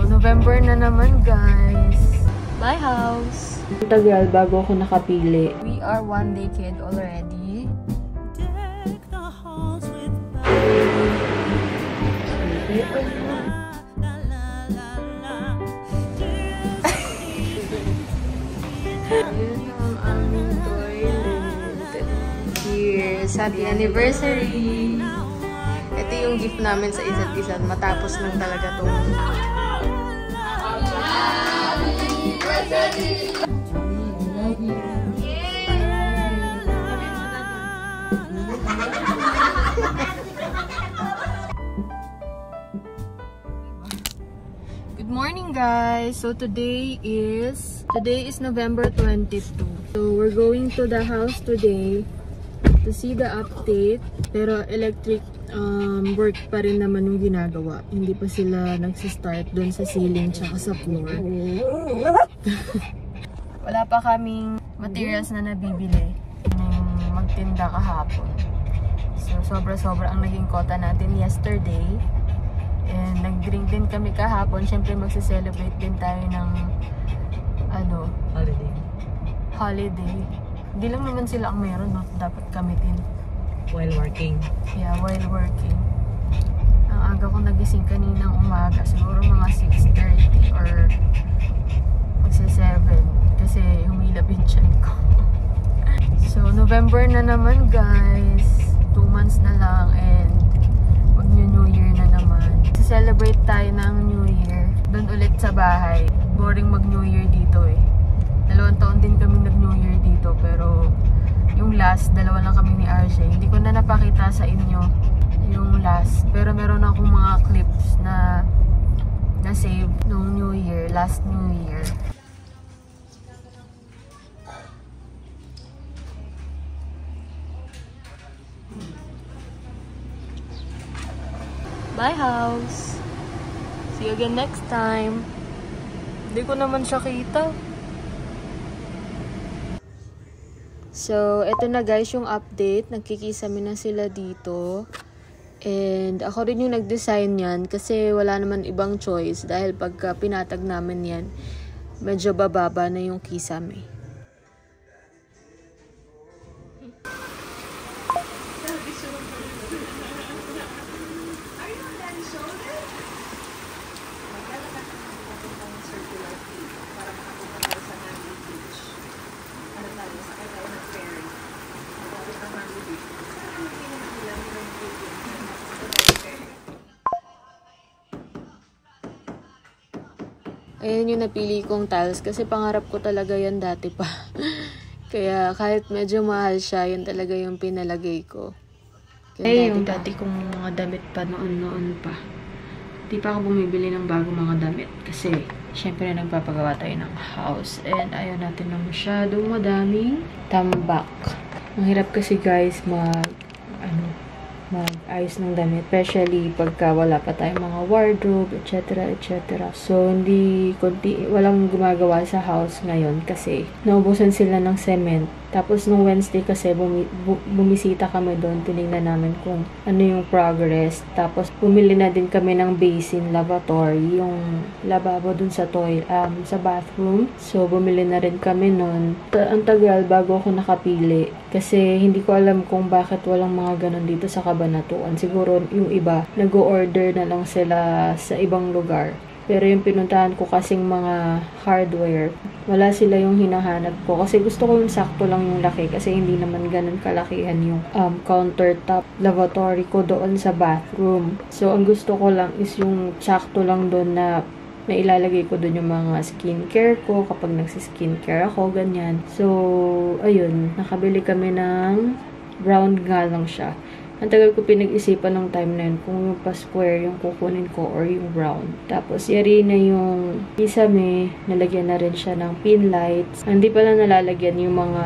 November na naman, guys. My house. Tagal bago ako nakapili. We are one decade already. Cheers! Happy anniversary! Ito yung gift namin sa isa't isa. Matapos lang talaga itong... Good morning, guys! So today is November 22. So we're going to the house today to see the update. Pero electric work pa rin naman yung ginagawa. Hindi pa sila nagsistart doon sa ceiling tsaka sa floor. Wala pa kaming materials na nabibili nung magtinda kahapon. So sobra-sobra ang naging quota natin yesterday. And nag-drink din kami kahapon. Siyempre magse-celebrate din tayo ng holiday. Hindi lang naman sila ang meron, no? Dapat kami din. While working. Yeah, while working. Ang aga ko nagising kaninang umaga. Siguro mga 6:30 or magsa-7. Kasi humilab yung tiyan ko. So, November na naman, guys. 2 months na lang and mag-New Year na naman. Celebrate tayo ng New Year. Doon ulit sa bahay. Boring mag-New Year dito eh. 2 taon din kami nag-New Year dito. Pero yung last, 2 lang kami ni RJ. Hindi ko na napakita sa inyo yung last. Pero meron akong mga clips na na-save nung New Year. Last New Year. Bye, house. See you again next time. Hindi ko naman siya kita. So, eto na guys yung update. Nagkikisami na sila dito. And ako rin yung nag-design yan kasi wala naman ibang choice. Dahil pagka pinatag namin yan, medyo bababa na yung kisame. Ayan yung napili kong tiles kasi pangarap ko talaga yan dati pa. Kaya kahit medyo mahal siya, yun talaga yung pinalagay ko. Kaya yung dati kong mga damit pa noon pa. Di pa ako bumibili ng bagong mga damit kasi syempre nagpapagawa tayo ng house and ayaw natin na masyadong madaming tambak. Ang hirap kasi guys mag-ayos ng damit, especially pagka wala pa tayong mga wardrobe, etc. So, walang gumagawa sa house ngayon kasi naubusan sila ng cement. Tapos, nung Wednesday kasi, bumisita kami doon, tinignan namin kung ano yung progress. Tapos, bumili na din kami ng basin lavatory, yung lababo dun sa sa bathroom. So, bumili na rin kami nun. Ang tagal bago ako nakapili. Kasi, hindi ko alam kung bakit walang mga ganun dito sa Kabanatuan. Siguro, yung iba, nag-o-order na lang sila sa ibang lugar. Pero yung pinuntahan ko kasing mga hardware, wala sila yung hinahanap ko. Kasi gusto ko yung sakto lang yung laki. Kasi hindi naman ganun kalakihan yung countertop lavatory ko doon sa bathroom. So, ang gusto ko lang is yung sakto lang doon na ilalagay ko doon yung mga skincare ko kapag nagsiskincare ako, ganyan. So, ayun. Nakabili kami ng brown nga lang siya. Ang tagal ko pinag-isipan ng time na yun kung yung pa-square yung kukunin ko or yung brown. Tapos, yari na yung kisame, nalagyan na rin siya ng pin lights. Hindi pala nalalagyan yung mga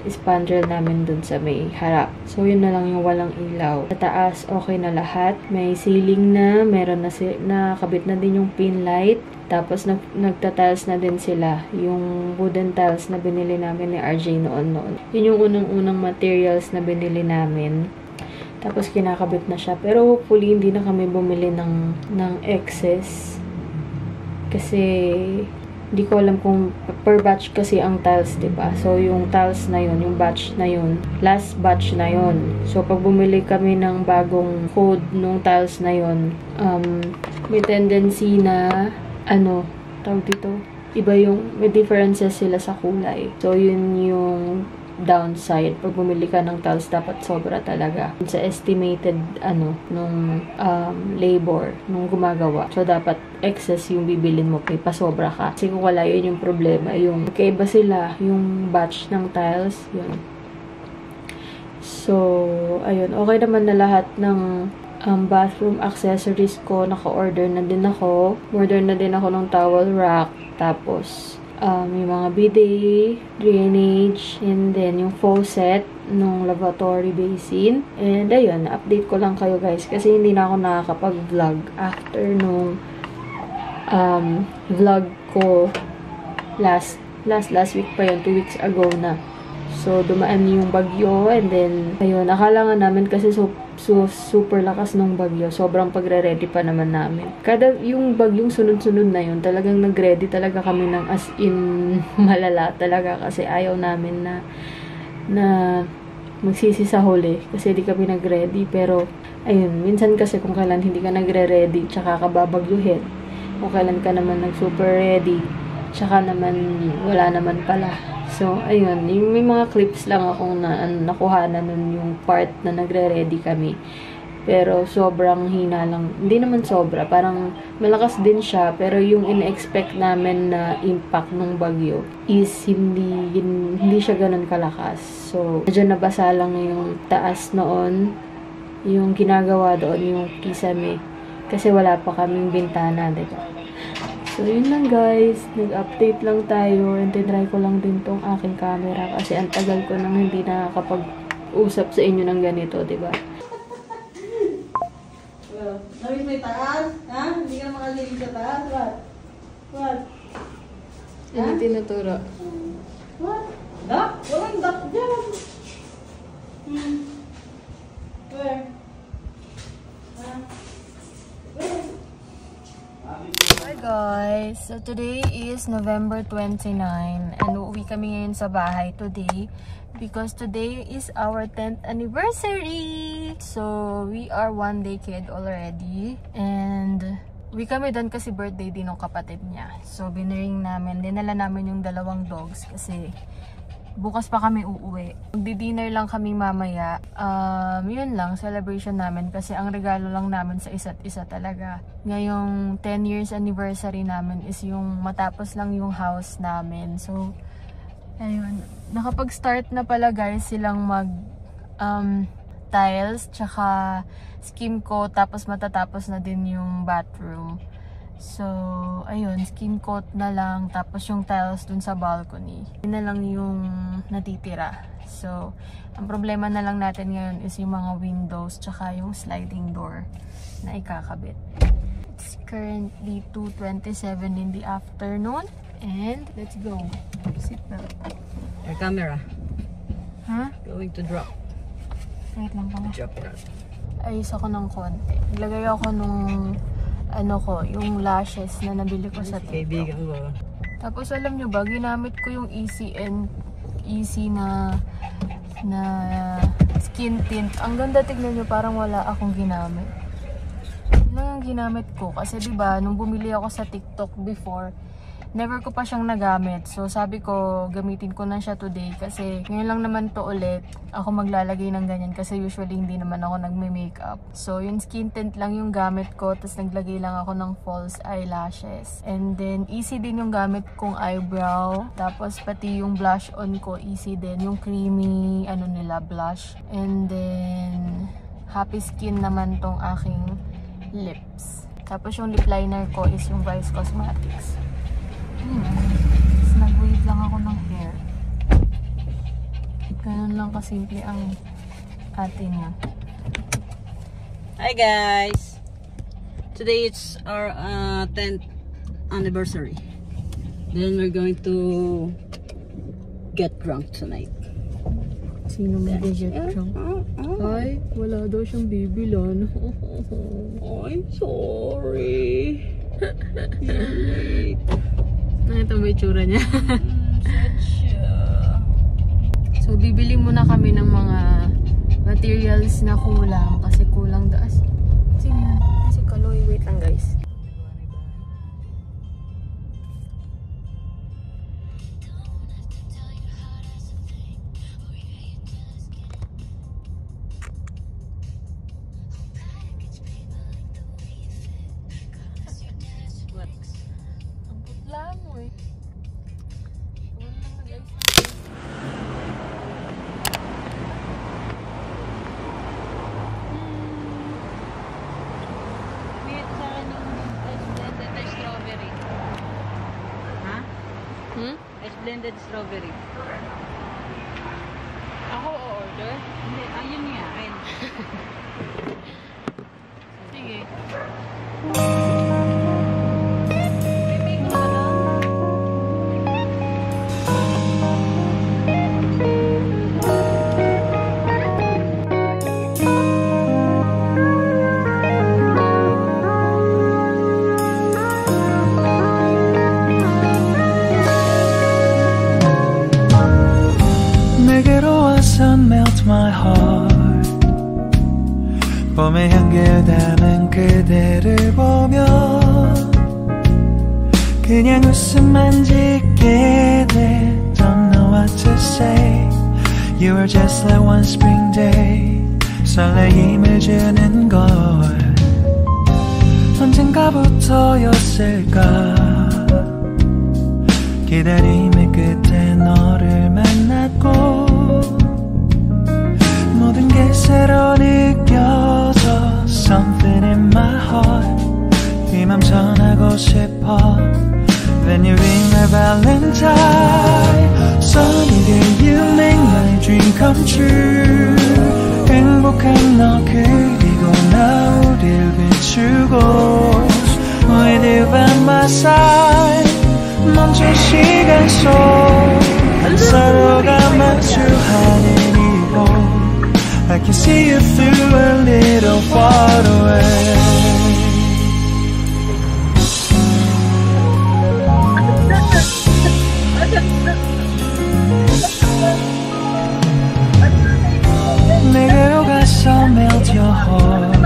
spandrel namin dun sa may harap. So, yun na lang yung walang ilaw. Sa taas, okay na lahat. May ceiling na, meron na nakabit na din yung pin light. Tapos, nagta-tiles na din sila. Yung wooden tiles na binili namin ni RJ noon. Yun yung unang-unang materials na binili namin. Tapos, kinakabit na siya. Pero, hopefully, hindi na kami bumili ng excess. Kasi hindi ko alam kung per batch kasi ang tiles, diba? So, yung tiles na yun, yung batch na yun, last batch na yun. So, pag bumili kami ng bagong code nung tiles na yun, may tendency na, tawag dito, iba yung, may differences sila sa kulay. So, yun yung downside. Pag bumili ka ng tiles, dapat sobra talaga. Sa estimated, nung labor, nung gumagawa. So, dapat excess yung bibilin mo, pasobra ka. Kasi kung wala, yun yung problema. Yung, kaiba sila, yung batch ng tiles, yun. So, ayun. Okay naman na lahat ng bathroom accessories ko. Naka-order na din ako. Order na din ako ng towel rack. Tapos, yung mga bidet, drainage, and then yung faucet nung lavatory basin. And ayun, update ko lang kayo guys kasi hindi na ako nakakapag-vlog after nung vlog ko last week pa yun, 2 weeks ago na. So, dumaan yung bagyo and then, ayun, akala nga namin kasi super lakas ng bagyo. Sobrang pagre-ready pa naman namin. Kada yung bagyong sunod-sunod na yun, talagang nag-ready talaga kami ng as in malala talaga kasi ayaw namin na magsisi sa huli kasi di kami nag-ready. Pero, ayun, minsan kasi kung kailan hindi ka nagre-ready tsaka ka babagyuhin. Kung kailan ka naman nag-super ready tsaka naman wala naman pala. So, ayun, may mga clips lang akong nakuha na nun yung part na nagre-ready kami. Pero, sobrang hina lang. Hindi naman sobra. Parang, malakas din siya. Pero, yung in-expect namin na impact ng bagyo is hindi siya ganun kalakas. So, medyo nabasa lang yung taas noon. Yung ginagawa doon, yung kisame. Kasi wala pa kaming bintana, diba? So, yun lang guys. Nag-update lang tayo. And tinry ko lang din tong aking camera. Kasi ang tagal ko nang hindi nakakapag-usap sa inyo ng ganito, diba? Well, nawis may taas? Ha? Hindi ka makalilig sa taas? What? Hindi tinuturo. What? Duck? Walang duck dyan. Where? Where? Hi guys! So today is November 29 and uuwi kami ngayon sa bahay today because today is our 10th anniversary! So we are 1 day kid already and uwi kami doon kasi birthday din ng kapatid niya. So biniring namin, dinala namin yung 2 dogs kasi bukas pa kami uuwi. Magdi-dinner lang kami mamaya. Yun lang, celebration namin kasi ang regalo lang namin sa isa't isa talaga. Ngayong 10 years anniversary namin is yung matapos lang yung house namin. So, ayun. Nakapag-start na pala guys silang tiles, tsaka skim coat, tapos matatapos na din yung bathroom. So, ayun, skin coat na lang, tapos yung tiles dun sa balcony. Yun na lang yung natitira. So, ang problema na lang natin ngayon is yung mga windows, tsaka yung sliding door na ikakabit. It's currently 2:27 in the afternoon, and let's go. Seatbelt. Your camera. Huh? Going to drop. Wait lang pala. Drop it out. Ayos ako ng konti. Naglagay ako nung yung lashes na nabili ko sa TikTok. Kaibigan ko. Tapos alam nyo ba, ginamit ko yung easy na skin tint. Ang ganda, tignan nyo, parang wala akong ginamit. Yun lang ang ginamit ko. Kasi diba, nung bumili ako sa TikTok before, never ko pa siyang nagamit. So sabi ko, gamitin ko na siya today. Kasi ngayon lang naman to ulit ako maglalagay ng ganyan. Kasi usually hindi naman ako nagme-makeup. So yung skin tint lang yung gamit ko. Tapos naglagay lang ako ng false eyelashes. And then easy din yung gamit kong eyebrow. Tapos pati yung blush on ko easy din. Yung creamy blush. And then happy skin naman tong aking lips. Tapos yung lip liner ko is yung Vice Cosmetics. Nag-wave lang ako ng hair. Ganun lang kasimple ang ating Hi guys! Today it's our 10th anniversary. Then we're going to get drunk tonight. Sino may digit drunk? Ay, wala daw siyang bibilan. I'm sorry. Ito may tsura niya. So, bibili muna kami ng mga materials na kulang kasi kulang daas. Sige na. Kasi Kaloy. Wait lang guys. Ang putla mo eh. Blended strawberry. Ako o-order? Hindi, ayun nga. Ayun. Sige. Melt my heart 봄의 향기를 담은 그대를 보며 그냥 웃음만 짓게 돼 Don't know what to say You were just like one spring day 설레임을 주는 걸 언젠가부터였을까 기다림의 끝에 너를 만났고 모든 게 새로 느껴져 Something in my heart 이 맘 전하고 싶어 Then you ring my valentine Sunny day you make my dream come true 행복한 너 그리고 나 우릴 비추고 With you by my side 멈춘 시간 속 서로가 마주하는 이곳 I can see you through a little far away 내게로 가서 melt your heart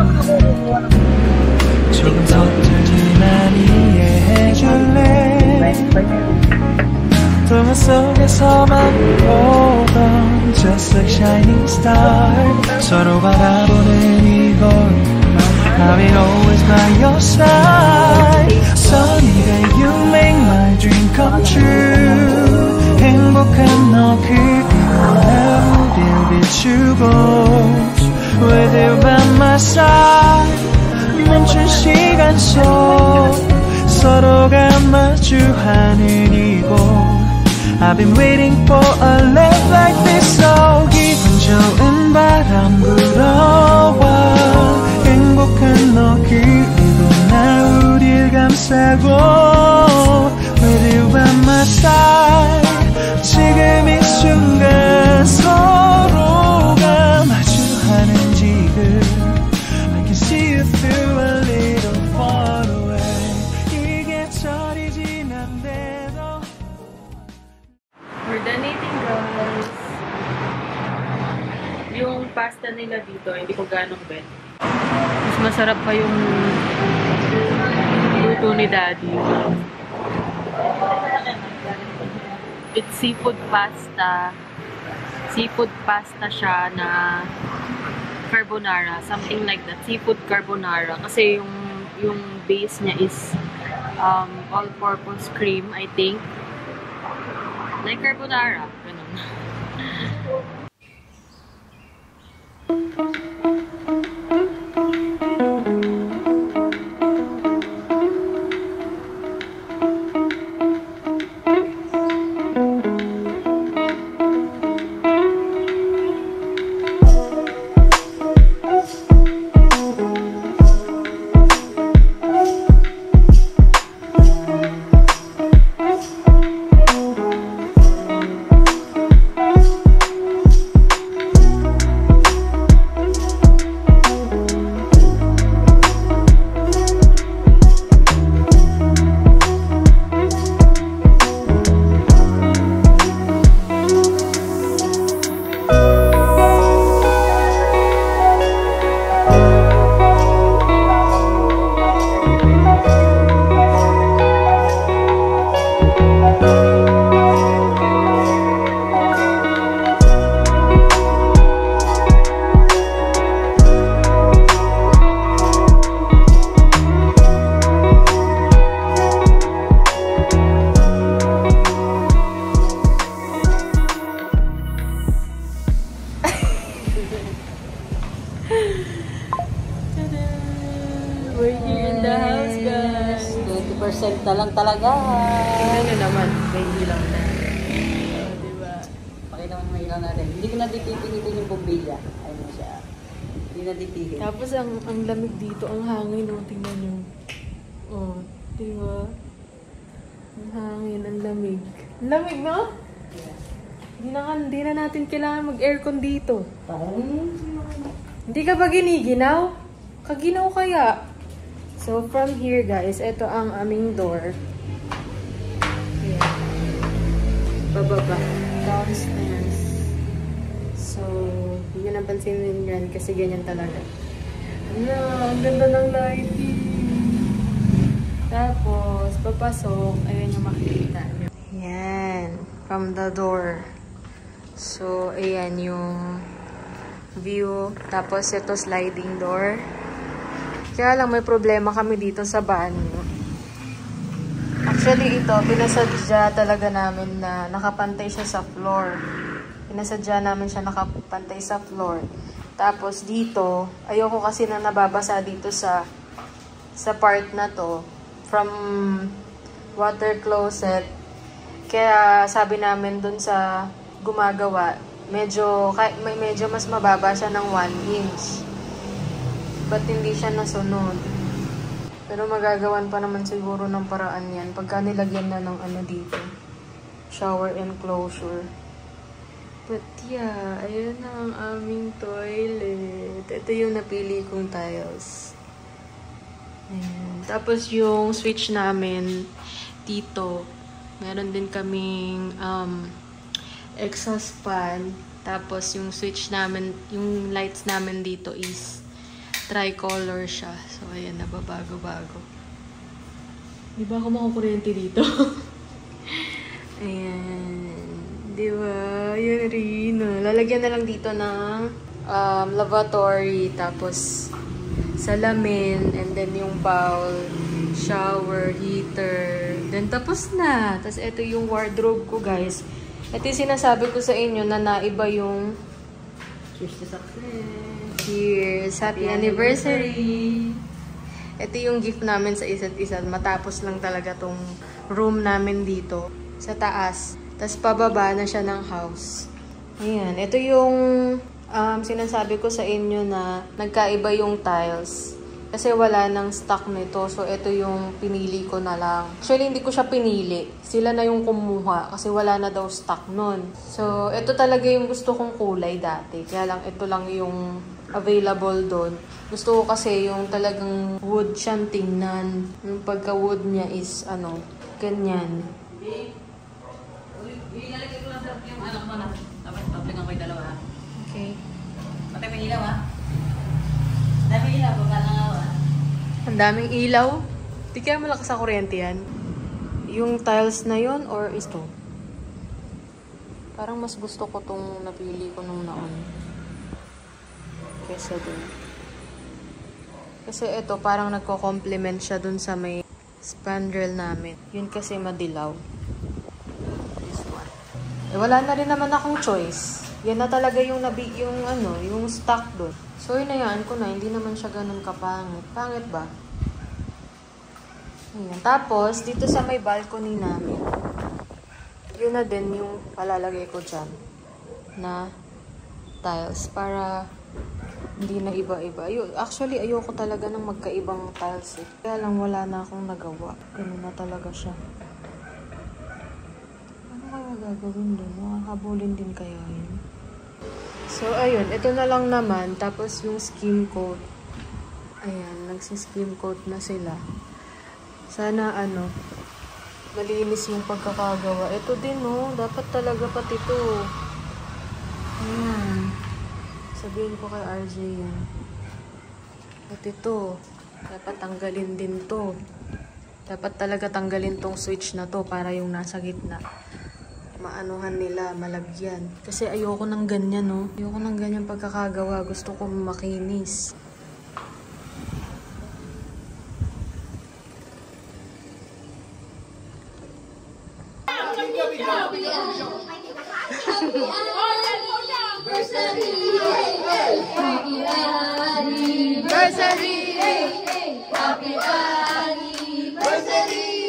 조금 서툴지만 이해해줄래 동화 속에서만 보던 Just like shining star 서로 바라보는 이곳 I'll be always by your side Sunny day you make my dream come true 행복한 너 그리고 나 우릴 비추고 With you by my side 멈춘 시간 속 서로가 마주하는 이곳 I've been waiting for a love like this So 기분 좋은 바람 불어와 행복한 너 그리고 나 우릴 감싸고 With you by my side 지금 이 순간 서로가 마주하는 지금 I can see you through a little far away 이게 절이 지난데도 We're done eating, guys. Yung pasta nila dito, hindi ko ganong bet. Mas masarap pa yung luto ni Daddy. It's seafood pasta. Seafood pasta siya na carbonara. Something like that. Seafood carbonara. Kasi yung base niya is all-purpose cream, I think. Like carbonara. Ganun. 10% na lang talaga. Tingnan nyo naman, may ilaw na. Diba? Pakita mo may ilaw natin. Hindi ko na ditipinitin yung bombilya. Ayun siya. Hindi na ditipin. Tapos ang lamig dito, ang hangin, oh, tingnan nyo. Oh, diba? Ang hangin, ang lamig. Ang lamig, no? Hindi na natin kailangan mag-aircon dito. Parang Hindi ka ba giniginaw? Kaginaw kaya? So, from here, guys, ito ang aming door. Ayan. Bababa. Downstairs. So, hindi nyo napansinin yan kasi ganyan talaga. Ano, ang ganda ng lighting. Tapos, papasok. Ayan yung makikita nyo. Ayan. From the door. So, ayan yung view. Tapos, ito sliding door. Kaya lang may problema kami dito sa banyo. Actually, ito, pinasadya talaga namin na nakapantay siya sa floor. Pinasadya namin siya nakapantay sa floor. Tapos, dito, ayoko kasi na nababasa dito sa part na to. From water closet. Kaya, sabi namin dun sa gumagawa, medyo mas mababa siya ng 1 inch. Ba't hindi siya nasunod? Pero magagawan pa naman siguro ng paraan yan. Pagka nilagyan na ng ano dito. Shower enclosure. But yeah, ayun na ang aming toilet. Ito yung napili kong tiles. Ayan. Tapos yung switch namin dito. Meron din kaming exhaust fan. Tapos yung switch namin, yung lights namin dito is tricolor siya. So, ayan, nababago-bago. Di ba ako makukuryente dito? Ayan. Di ba? Yun rin. Lalagyan na lang dito ng lavatory. Tapos, salamin. And then yung bowl, shower, heater. Then, tapos na. Tapos, ito yung wardrobe ko, guys. Ito yung sinasabi ko sa inyo na naiba yung cheers to success. Cheers! Happy anniversary! Ito yung gift namin sa isa't isa. Matapos lang talaga tong room namin dito. Sa taas. Tapos pababa na siya ng house. Ayan. Ito yung sinasabi ko sa inyo na nagkaiba yung tiles. Kasi wala nang stock nito. So, ito yung pinili ko na lang. Actually, hindi ko siya pinili. Sila na yung kumuha. Kasi wala na daw stock nun. So, ito talaga yung gusto kong kulay dati. Kaya lang, ito lang yung available doon. Gusto ko kasi yung talagang wood siyang tingnan. Yung pagka-wood niya is, ganyan. Ilalagay ko lang sa yung anak mo na. Tapos, pabligan ko yung dalawa. Okay. Patay may ilaw, ha? Dami ilaw, baka lang ako, ha? Ang daming ilaw. Di kaya malakas sa kuryente yan. Yung tiles na yon or ito? Parang mas gusto ko tong napili ko nung naon. Kesa dun. Kasi ito, parang nagko-complement siya dun sa may spandrel namin. Yun kasi madilaw. This one. Eh, wala na rin naman akong choice. Yan na talaga yung yung stock dun. So, hinayaan ko na. Hindi naman siya ganun kapangit. Pangit ba? Ayan. Tapos, dito sa may balcony namin, yun na din yung palalagay ko dyan na tiles para hindi na iba-iba. Actually, ayoko talaga ng magkaibang tiles eh. Kaya lang wala na akong nagawa. Ganun na talaga siya. Ano kaya gagawin doon? Makakabulin din kaya yun? So, ayun. Ito na lang naman. Tapos, yung skim coat. Ayan. Nagsiskim coat na sila. Sana, malinis yung pagkakagawa. Ito din, dapat talaga pati ito. Ayan. Sabihin ko kay RJ yan. Pati ito. Dapat tanggalin din to. Dapat talaga tanggalin tong switch na to para yung nasa gitna. Maanuhan nila, malagyan. Kasi ayoko ng ganyan, Ayoko ng ganyan pagkakagawa. Gusto ko makinis. Happy anniversary!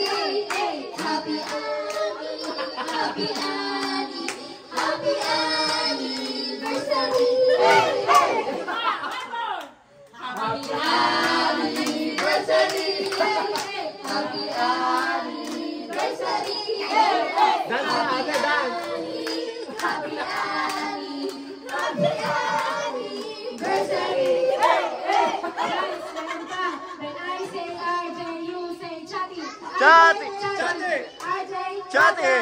Chati! Chati!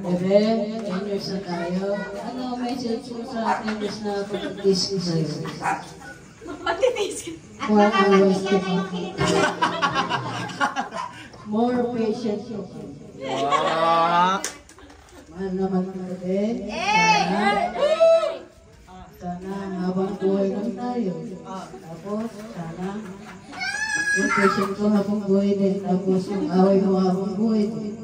Bebe, 10 years na tayo. Ano message mo sa ating years na pag-kiss ko sa'yo? More hours to more patience. Mahal naman ka, bebe. Sana habang buhay lang tayo. Tapos, sana yung patient ko habang buhay din. Tapos yung away mo habang buhay din.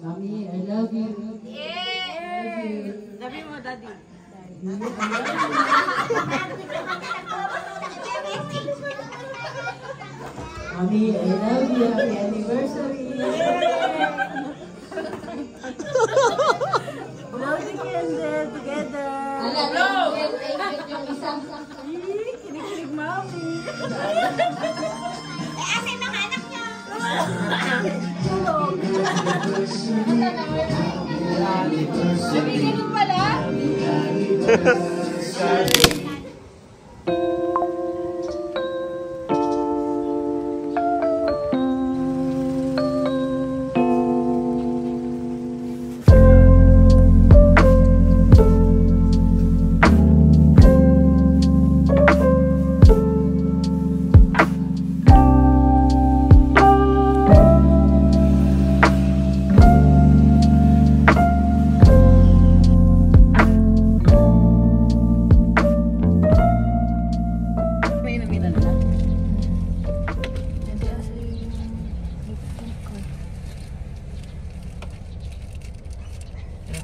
Mami, I love you. Sabi mo, Daddy. Mami, I love you. Happy anniversary. Blow the candle together. Kinikilig, Mami. Asan mga anak niyo? Ganun pala?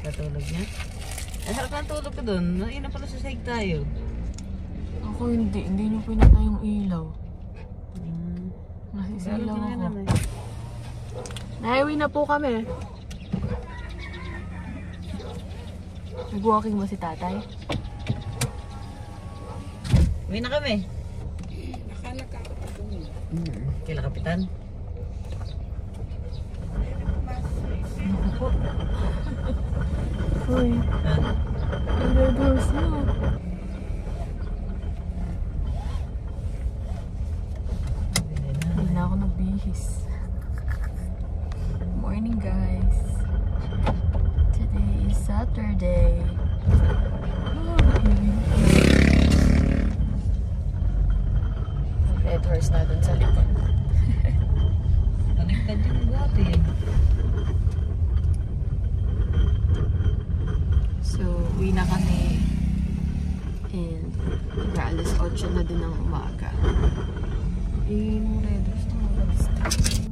Katulog niya? Ang sarap ng tulog ko doon. Naina pala sa sahig tayo. Ako hindi niyo pinata yung ilaw. Nasisilaw ako. Nahiwi na po kami. Nag-walking ba si tatay? Uwi na kami. Kila kapitan? Uy. Red horse na. Hindi na ako nagbihis. Morning guys. Today is Saturday. Red horse na dun sa likod. Connected yung dati. So, uwi na kami. And, alas 8 na din ng umaga. Red horse na.